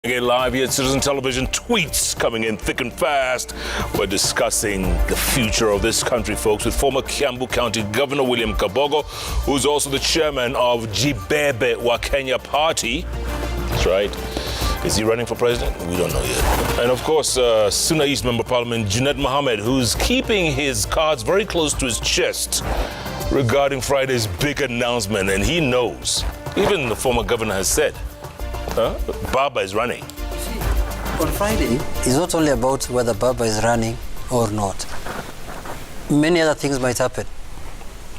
Again, live here at Citizen Television, tweets coming in thick and fast. We're discussing the future of this country, folks, with former Kiambu County Governor William Kabogo, who's also the chairman of Jibebe wa Kenya Party. That's right. Is he running for president? We don't know yet. And of course, Suna East Member of Parliament Junaid Mohammed, who's keeping his cards very close to his chest regarding Friday's big announcement. And he knows, even the former governor has said, Baba is running. On Friday, it's not only about whether Baba is running or not. Many other things might happen.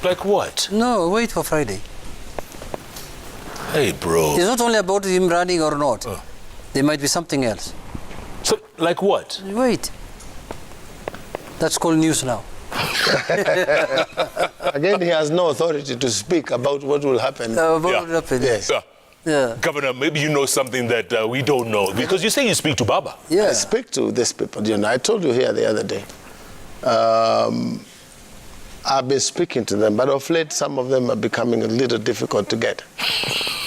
Like what? No, wait for Friday. Hey, bro. It's not only about him running or not. There might be something else. So, like what? Wait. That's called news now. Again, he has no authority to speak about what will happen. What will happen? Yes. Yeah. Governor, maybe you know something that we don't know, because you say you speak to Baba. Yeah. I speak to these people. You know, I told you here the other day. I've been speaking to them, but of late, some of them are becoming a little difficult to get.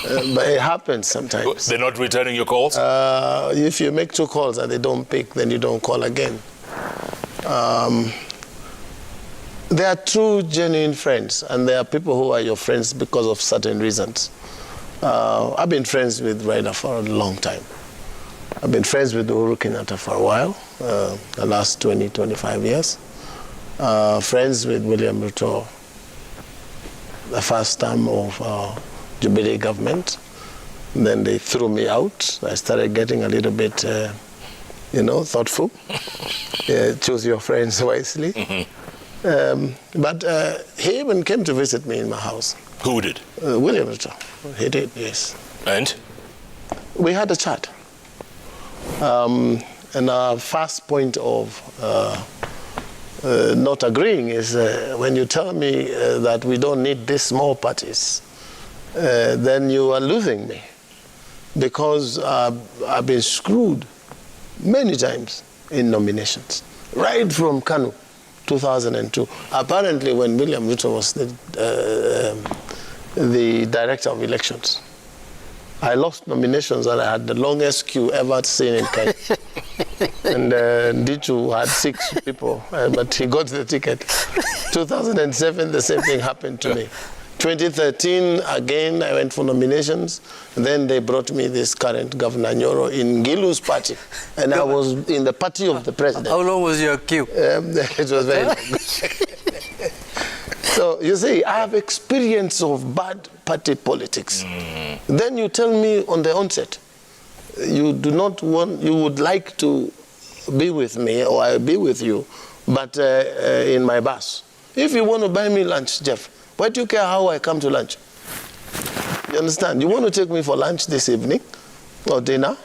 But it happens sometimes. They're not returning your calls? If you make 2 calls and they don't pick, then you don't call again. They are true, genuine friends, and there are people who are your friends because of certain reasons. I've been friends with Raila for a long time. I've been friends with Uhuru Kenyatta for a while, the last 20, 25 years. Friends with William Ruto, the first term of Jubilee government. Then they threw me out. I started getting a little bit, thoughtful. Choose your friends wisely. But he even came to visit me in my house. Who did? William Ruto. He did, yes. And? We had a chat. And our first point of not agreeing is when you tell me that we don't need these small parties, then you are losing me. Because I've been screwed many times in nominations, right from Kanu, 2002. Apparently, when William Ruto was the director of elections, I lost nominations and I had the longest queue ever seen in Kenya. And Ndichu had 6 people, but he got the ticket. 2007, the same thing happened to me. 2013, again, I went for nominations. Then they brought me this current Governor Nyoro in Gilu's party. And I was in the party of the president. How long was your queue? It was very long. So, you see, I have experience of bad party politics. Then you tell me on the onset, you would like to be with me, or I'll be with you, but in my bus. If you want to buy me lunch, Jeff, why do you care how I come to lunch? You understand? You want to take me for lunch this evening or dinner?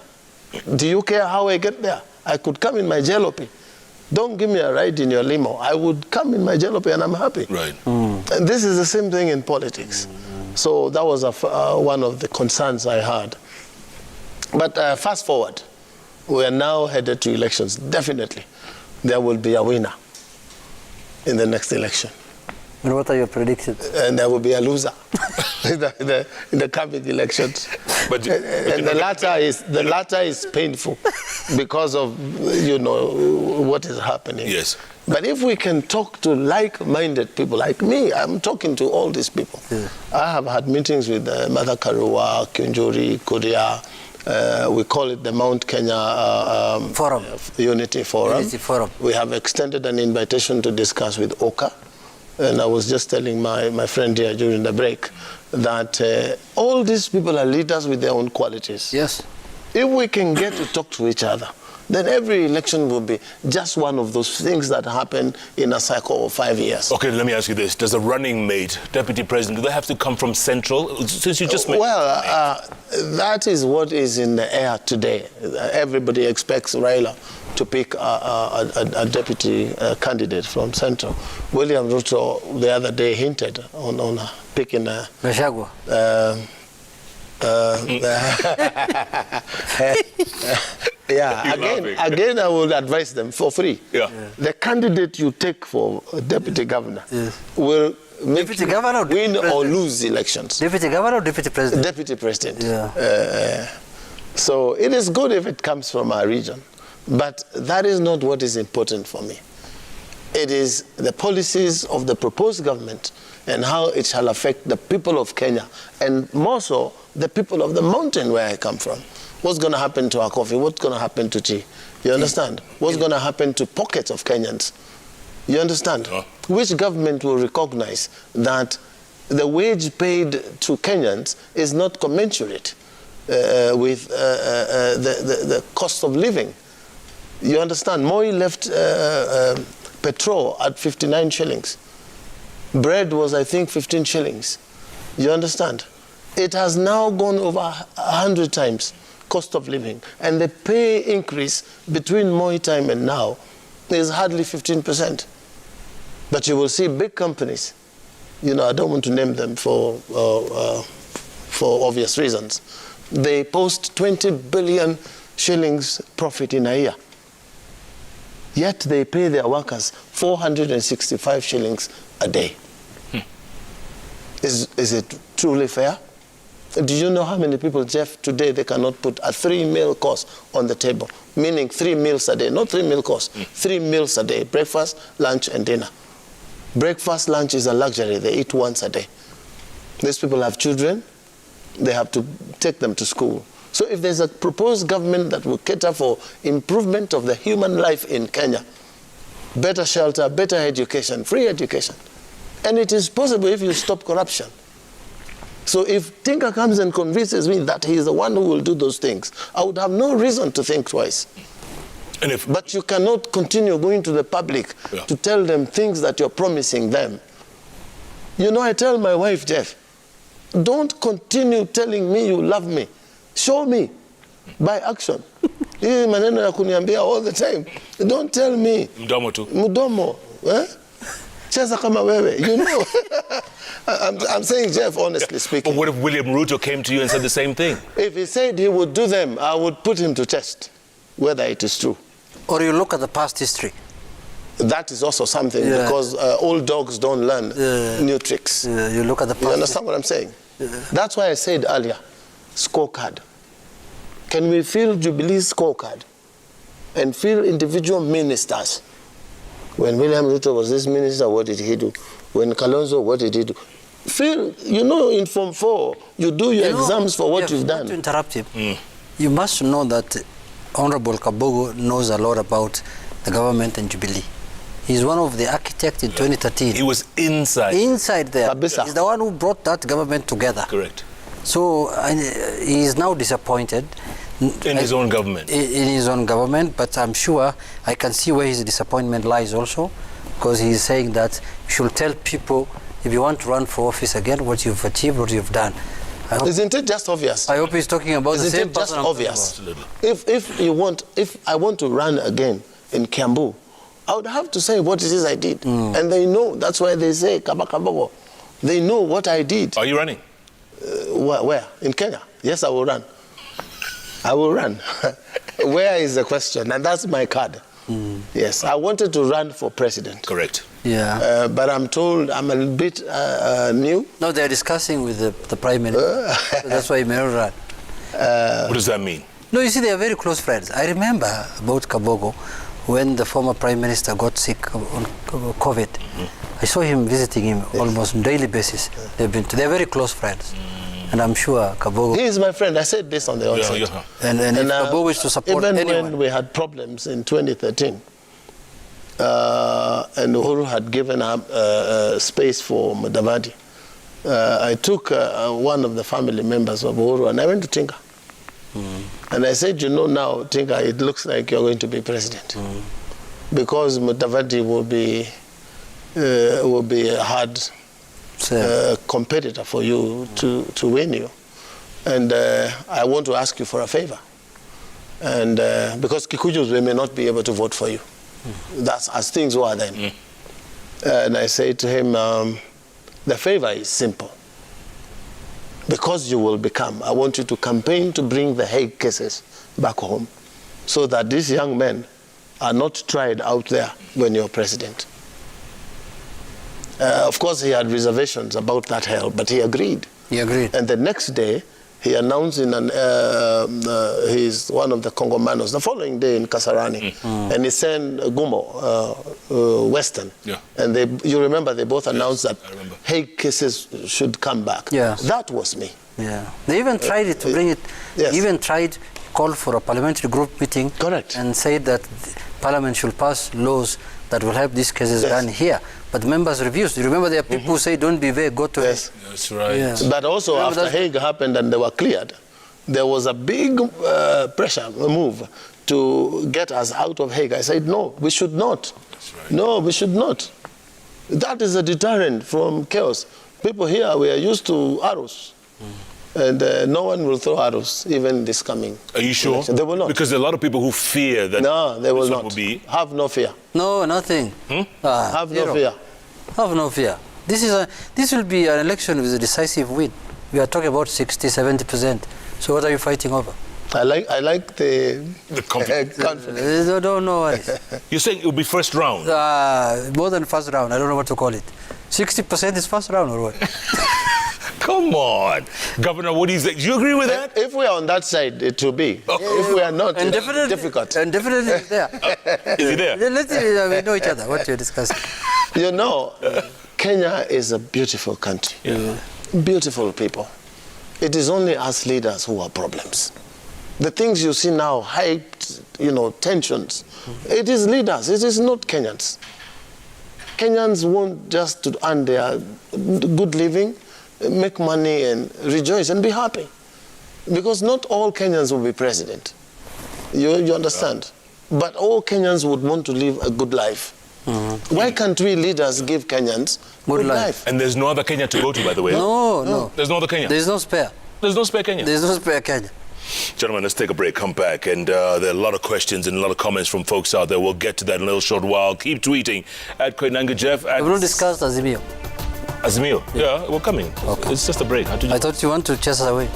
Do you care how I get there? I could come in my jalopy. Don't give me a ride in your limo. I would come in my jalopy and I'm happy. Right. And this is the same thing in politics. So that was one of the concerns I had. But fast forward, we are now headed to elections. Definitely, there will be a winner in the next election. And what are your predictions? And there will be a loser in the coming elections. And the latter is painful because of what is happening. Yes. But if we can talk to like-minded people like me, I'm talking to all these people. Yeah. I have had meetings with Martha Karua, Kinjuri, Kuria. We call it the Mount Kenya Forum. Unity Forum. Unity Forum. We have extended an invitation to discuss with Oka. And I was just telling my friend here during the break that all these people are leaders with their own qualities. Yes. If we can get to talk to each other, then every election will be just one of those things that happen in a cycle of 5 years. Okay, let me ask you this. Does the running mate, deputy president, do they have to come from central? Since you just made... Well, that is what is in the air today. Everybody expects Raila to pick a deputy candidate from central. William Ruto the other day hinted on picking a... Gachagua. Yeah, again, I would advise them for free. Yeah. The candidate you take for deputy governor will make Deputy governor or win deputy or president? lose elections. Deputy governor or deputy president? Deputy president. Yeah. So it is good if it comes from our region, but that is not what is important for me. It is the policies of the proposed government and how it shall affect the people of Kenya, and more so the people of the mountain where I come from. What's going to happen to our coffee? What's going to happen to tea? You understand? What's going to happen to pockets of Kenyans? You understand? Which government will recognize that the wage paid to Kenyans is not commensurate with the cost of living? You understand? Moi left petrol at 59 shillings. Bread was, I think, 15 shillings. You understand? It has now gone over 100 times cost of living. And the pay increase between Moi time and now is hardly 15%. But you will see big companies, you know, I don't want to name them for obvious reasons. They post 20 billion shillings profit in a year. Yet they pay their workers 465 shillings a day. Is it truly fair? Do you know how many people, Jeff, today they cannot put a 3-meal course on the table? Meaning 3 meals a day, not 3-meal course, 3 meals a day, breakfast, lunch, and dinner. Breakfast, lunch is a luxury. They eat once a day. These people have children. They have to take them to school. So if there's a proposed government that will cater for improvement of the human life in Kenya, better shelter, better education, free education, and it is possible if you stop corruption. So if Tinka comes and convinces me that he is the one who will do those things, I would have no reason to think twice. But you cannot continue going to the public to tell them things that you're promising them. You know, I tell my wife, Jeff, don't continue telling me you love me. Show me by action. Hii maneno ya kuniambia all the time. Don't tell me. Mdomo tu. Mdomo. Cheza kama wewe. You know. I'm saying, Jeff, honestly speaking. But what if William Ruto came to you and said the same thing? If he said he would do them, I would put him to test whether it is true. Or you look at the past history. That is also something, because old dogs don't learn new tricks. You look at the past. You understand what I'm saying? That's why I said earlier, scorecard. Can we fill Jubilee's scorecard and fill individual ministers? When William Ruto was this minister, what did he do? When Kalonzo, what did he do? Fill, you know, in Form 4, you do your exams for what you've done. To interrupt him, you must know that Honorable Kabogo knows a lot about the government and Jubilee. He's one of the architects in 2013. He was inside. Inside there. Abisa. He's the one who brought that government together. Correct. So he is now disappointed. In his own government. In his own government, but I'm sure I can see where his disappointment lies also, because he's saying that you should tell people, if you want to run for office again, what you've achieved, what you've done. Isn't it just obvious? I hope he's talking about the same person. Isn't it just obvious? If I want to run again in Kiambu, I would have to say what it is I did. And they know. That's why they say Kabakabogo. They know what I did. Are you running? Where? In Kenya? Yes, I will run. I will run. Where is the question? And that's my card. Yes, I wanted to run for president. Correct. Yeah. But I'm told I'm a bit new. No, they're discussing with the Prime Minister. So that's why he may not run. What does that mean? No, you see, they are very close friends. I remember about Kabogo when the former Prime Minister got sick on COVID. I saw him visiting him almost on a daily basis. They're very close friends. And I'm sure Kabogo... He is my friend. I said this on the onset. And if Kabogo is to support even anyone... when we had problems in 2013, and Uhuru had given up space for Mudavadi, I took one of the family members of Uhuru and I went to Tinka. And I said, you know now, Tinka, it looks like you're going to be president. Because Mudavadi will be a hard competitor for you to win you. And I want to ask you for a favor. And because Kikujus, we may not be able to vote for you. That's as things were then. And I say to him, the favor is simple. Because you will become, I want you to campaign to bring the Hague cases back home so that these young men are not tried out there when you're president. Of course, he had reservations about that help, but he agreed. He agreed. And the next day, He announced he's one of the Congomanos the following day in Kasarani, and he sent Gumo, Western, and you remember they both announced that Hague cases should come back. Yeah. That was me. Yeah, they even tried it to bring it. Yes. Even tried call for a parliamentary group meeting. Correct. And said that Parliament should pass laws that will help these cases done here. But members refused. You remember there are people who say, don't be vague, go to Yes. Hague. That's right. Yeah. But also after Hague happened and they were cleared, there was a big pressure move to get us out of Hague. I said, no, we should not. That's right. No, we should not. That is a deterrent from chaos. People here, we are used to arrows. And no one will throw arrows, even this coming. Are you sure? election. They will not. Because there are a lot of people who fear that. No, they will this not. will be. Have no fear. No, nothing. Have no Zero. fear. Have no fear. This will be an election with a decisive win. We are talking about 60, 70%. So what are you fighting over? I like the confidence. confidence. Don't know why. You're saying it will be first round? More than first round. I don't know what to call it. 60% is first round or what? Come on. Governor, what do you think? Do you agree with that? If we are on that side, it will be. If we are not, And it's definitely, difficult. And definitely it's there. Is he there? We know each other. What you're discussing. You know, Kenya is a beautiful country. Yeah. Beautiful people. It is only us leaders who have problems. The things you see now, hyped, tensions, it is leaders, it is not Kenyans. Kenyans want just to earn their good living, make money and rejoice and be happy. Because not all Kenyans will be president. You understand? But all Kenyans would want to live a good life. Why can't we leaders give Kenyans good life? And there's no other Kenya to go to, by the way. No. There's no other Kenya. There's no spare. There's no spare Kenya. There's no spare Kenya. Gentlemen, let's take a break, come back, and there are a lot of questions and a lot of comments from folks out there. We'll get to that in a little short while. Keep tweeting at Koinange Jeff. We will discuss Azimio. Azimio? Yeah, we're coming. Okay. It's just a break. I thought you want to chase us away.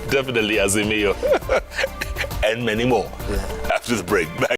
Definitely Azimio. And many more. After the break. Back